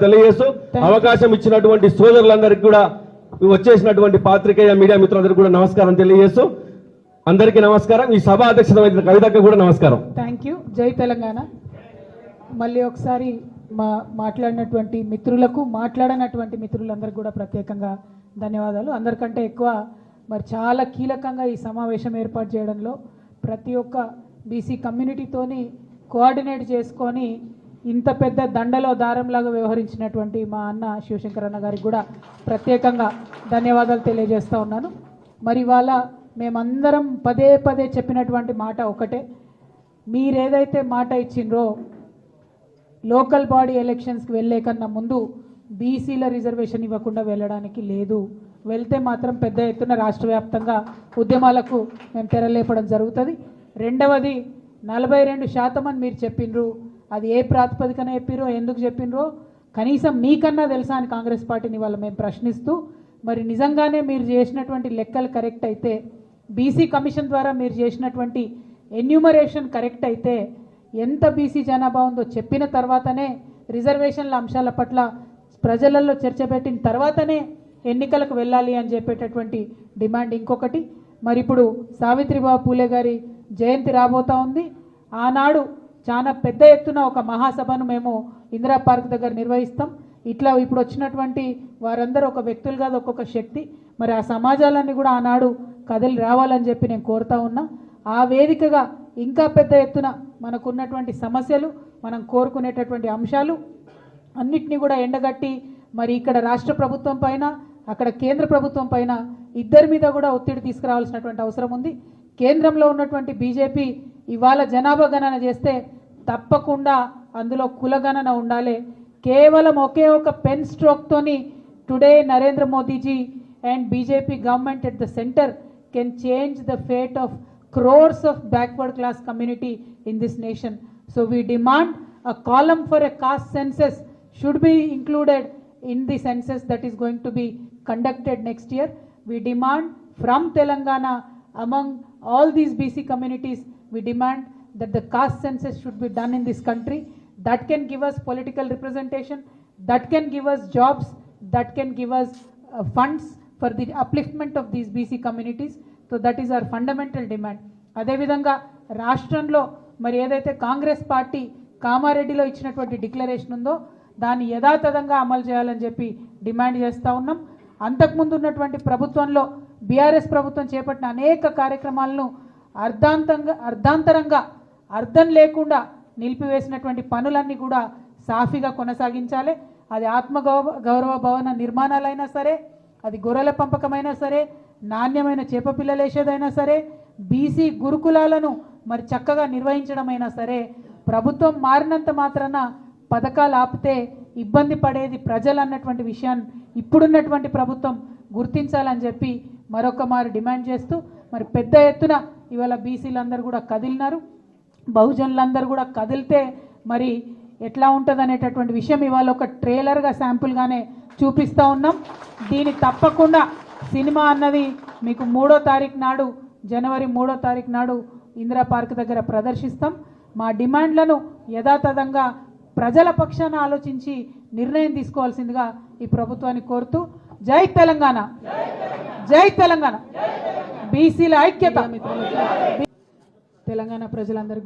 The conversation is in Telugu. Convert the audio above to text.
తెలియజేస్తూ అవకాశం ఇచ్చినటువంటి సోదరులందరికీ కూడా వచ్చేసినటువంటి పాత్రికేయ మీడియా మిత్రులందరికీ కూడా నమస్కారం తెలియజేస్తూ అందరికీ నమస్కారం. ఈ సభ అధ్యక్షత కవితకు కూడా నమస్కారం. Thank you. జై తెలంగాణ. మళ్ళీ ఒకసారి మాట్లాడినటువంటి మిత్రులకు మాట్లాడనటువంటి మిత్రులందరికీ కూడా ప్రత్యేకంగా ధన్యవాదాలు. అందరికంటే ఎక్కువ మరి చాలా కీలకంగా ఈ సమావేశం ఏర్పాటు చేయడంలో ప్రతి ఒక్క బీసీ కమ్యూనిటీతోని కోఆర్డినేట్ చేసుకొని ఇంత పెద్ద దండలో దారంలాగా వ్యవహరించినటువంటి మా అన్న శివశంకర్ అన్న గారికి కూడా ప్రత్యేకంగా ధన్యవాదాలు తెలియజేస్తూ ఉన్నాను. మరి ఇవాళ మేమందరం పదే పదే చెప్పినటువంటి మాట ఒకటే, మీరేదైతే మాట ఇచ్చిండ్రో లోకల్ బాడీ ఎలక్షన్స్కి వెళ్ళే కన్నా ముందు బీసీల రిజర్వేషన్ ఇవ్వకుండా వెళ్ళడానికి లేదు. వెళ్తే మాత్రం పెద్ద ఎత్తున రాష్ట్ర వ్యాప్తంగా ఉద్యమాలకు మేము తెరలేపడం జరుగుతుంది. రెండవది 42% అని మీరు చెప్పిండ్రు. అది ఏ ప్రాతిపదికన చెప్పిరో ఎందుకు చెప్పిండ్రో కనీసం మీకన్నా తెలుసా అని కాంగ్రెస్ పార్టీని ఇవాళ మేము ప్రశ్నిస్తూ, మరి నిజంగానే మీరు చేసినటువంటి లెక్కలు కరెక్ట్ అయితే, బీసీ కమిషన్ ద్వారా మీరు చేసినటువంటి ఎన్యూమరేషన్ కరెక్ట్ అయితే, ఎంత బీసీ జనాభా ఉందో చెప్పిన తర్వాతనే రిజర్వేషన్ల అంశాల పట్ల ప్రజలలో చర్చ పెట్టిన తర్వాతనే ఎన్నికలకు వెళ్ళాలి అని చెప్పేటటువంటి డిమాండ్ ఇంకొకటి. మరి ఇప్పుడు సావిత్రిబాబు పూలే గారి జయంతి రాబోతూ ఉంది. ఆనాడు చాలా పెద్ద ఎత్తున ఒక మహాసభను మేము ఇందిరా పార్క్ దగ్గర నిర్వహిస్తాం. ఇట్లా ఇప్పుడు వచ్చినటువంటి వారందరూ ఒక వ్యక్తులు కాదు, ఒక్కొక్క శక్తి. మరి ఆ సమాజాలన్నీ కూడా ఆనాడు కదిలి రావాలని చెప్పి నేను కోరుతా ఉన్నా. ఆ వేదికగా ఇంకా పెద్ద ఎత్తున మనకున్నటువంటి సమస్యలు, మనం కోరుకునేటటువంటి అంశాలు అన్నిటినీ కూడా ఎండగట్టి మరి ఇక్కడ రాష్ట్ర ప్రభుత్వం పైన, అక్కడ కేంద్ర ప్రభుత్వం పైన ఇద్దరి మీద కూడా ఒత్తిడి తీసుకురావాల్సినటువంటి అవసరం ఉంది. కేంద్రంలో ఉన్నటువంటి బీజేపీ ఇవాళ జనాభా గణన చేస్తే తప్పకుండా అందులో కులగణన ఉండాలి. కేవలం ఒకే ఒక పెన్ స్ట్రోక్తోని today Narendra Modiji and BJP government at the centre can change the fate of crores of backward class community in this nation. So we demand a column for a caste census should be included in the census that is going to be conducted next year. We demand from Telangana, among all these BC communities, we demand that the caste census should be done in this country. That can give us political representation, that can give us jobs, that can give us funds for the upliftment of these BC communities. So that is our fundamental demand. అదేవిధంగా రాష్ట్రంలో మరి ఏదైతే కాంగ్రెస్ పార్టీ కామారెడ్డిలో ఇచ్చినటువంటి డిక్లరేషన్ ఉందో దాన్ని యథాతథంగా అమలు చేయాలని చెప్పి డిమాండ్ చేస్తూ ఉన్నాం. అంతకుముందు ఉన్నటువంటి ప్రభుత్వంలో బీఆర్ఎస్ ప్రభుత్వం చేపట్టిన అనేక కార్యక్రమాలను అర్ధాంతరంగా అర్థం లేకుండా నిలిపివేసినటువంటి పనులన్నీ కూడా సాఫీగా కొనసాగించాలి. అది గౌరవ భవన నిర్మాణాలైనా సరే, అది గొర్రెల పంపకమైనా సరే, నాణ్యమైన చేపపిల్లలేసేదైనా సరే, బీసీ గురుకులాలను మరి చక్కగా నిర్వహించడమైనా సరే, ప్రభుత్వం మారినంత మాత్రాన పథకాలు ఆపితే ఇబ్బంది పడేది ప్రజలు అన్నటువంటి విషయాన్ని ఇప్పుడున్నటువంటి ప్రభుత్వం గుర్తించాలని చెప్పి మరొక మారు డిమాండ్ చేస్తూ మరి పెద్ద ఎత్తున ఇవాళ బీసీలందరూ కూడా కదిలినారు. బహుజనులందరూ కూడా కదిలితే మరి ఎట్లా ఉంటుంది అనేటటువంటి విషయం ఇవాళ ఒక ట్రైలర్గా శాంపుల్గానే చూపిస్తూ ఉన్నాం. దీన్ని తప్పకుండా సినిమా అన్నది మీకు 3వ తారీఖు నాడు, జనవరి 3వ తారీఖు నాడు ఇందిరా పార్క్ దగ్గర ప్రదర్శిస్తాం. మా డిమాండ్లను యథాతథంగా ప్రజల పక్షాన ఆలోచించి నిర్ణయం తీసుకోవాల్సిందిగా ఈ ప్రభుత్వాన్ని కోరుతూ, జై తెలంగాణ, జై తెలంగాణ, బీసీల ఐక్యత. తెలంగాణ ప్రజలందరికీ